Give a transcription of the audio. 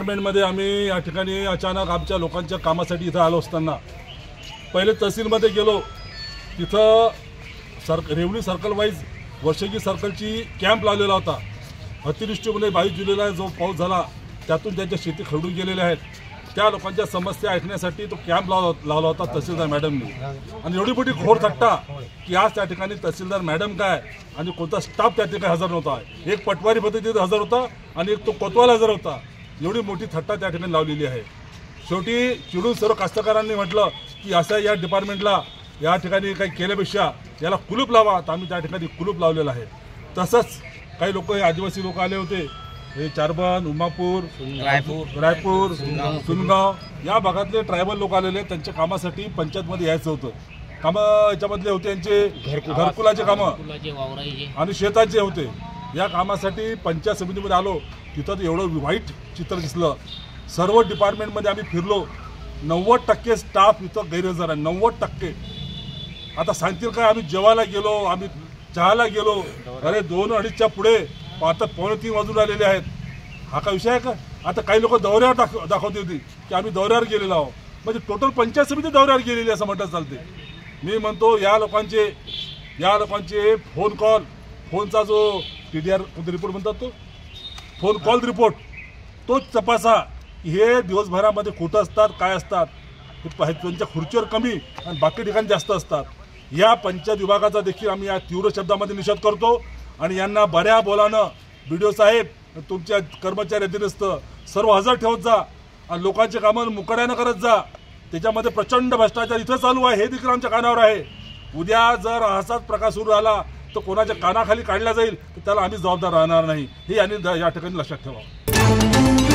मध्ये आम्ही या ठिकाणी अचानक आमच्या लोकांच्या कामासाठी इथं आलो असताना पहिले तहसीलमध्ये गेलो। तिथं रेवणी सर्कल वाईज वर्षगी सर्कलची कॅम्प लावलेला होता। अतिवृष्टीमुळे 22 जुलैला जो पाऊस झाला त्यातून त्यांच्या शेती खरडून गेलेल्या आहेत। त्या लोकांच्या समस्या ऐकण्यासाठी तो कॅम्प लावला होता तहसीलदार मॅडमनी। आणि एवढी मोठी घोर थट्टा की आज त्या ठिकाणी तहसीलदार मॅडम काय आणि कोणता स्टाफ त्या ठिकाणी हजर नव्हता। एक पटवारी पद्धतीत हजर होता आणि एक तो कोतवाल हजर होता। एवढी मोठी थट्टा त्या ठिकाणी लावलेली आहे। शेवटी चिडून सर्व कास्तकारांनी म्हटलं की असं या डिपार्टमेंटला या ठिकाणी काही केल्यापेक्षा याला कुलूप लावा। तर आम्ही त्या ठिकाणी कुलूप लावलेलं आहे। तसंच काही लोक हे आदिवासी लोक आले होते, हे चारबन, उमापूर, रायपूर, सुनगाव या भागातले ट्रायबल लोक आलेले। त्यांच्या कामासाठी पंचायतमध्ये यायचं होतं। कामं याच्यामधले होते यांचे घरकुलाचे कामं आणि शेताचे होते। या कामासाठी पंचायत समितीमध्ये आलो। तिथं एवढं वाईट चित्र दिसलं। सर्व डिपार्टमेंटमध्ये आम्ही फिरलो। 90% स्टाफ इथं गैरहजर आहे, 90%। आता सांगतील काय, आम्ही जेवायला गेलो, आम्ही चहाला गेलो, अरे 2-2:30च्या पुढे आता 2:45 वाजून आलेले आहेत। हा काय विषय आहे का? आता काही लोक दौऱ्यावर दाखवते होती की आम्ही दौऱ्यावर गेलेलो आहोत, म्हणजे टोटल पंचायत समिती दौऱ्यावर गेलेली असं म्हणतात चालते। मी म्हणतो या लोकांचे फोन कॉल, फोनचा जो TDR रिपोर्ट म्हणतात तो फोन कॉल रिपोर्ट तो तपासा। हे दिवसभरामध्ये कुठं असतात, काय असतात, त्यांच्या खुर्चीवर कमी आणि बाकी ठिकाणी जास्त असतात। या पंचायत विभागाचा देखील आम्ही या तीव्र शब्दामध्ये निषेध करतो आणि यांना बऱ्या बोलानं BDO साहेब तुमच्या कर्मचारी अधीनस्थ सर्व हजर ठेवत जा आणि लोकांचे कामं मुकाट्यानं करत जा। त्याच्यामध्ये प्रचंड भ्रष्टाचार इथं चालू आहे, हे देखील आमच्या कानावर आहे। उद्या जर असाच प्रकार सुरू झाला तर कोणाच्या कानाखाली काढला जाईल तर त्याला आम्ही जबाबदार राहणार नाही, हे यांनी या ठिकाणी लक्षात ठेवा।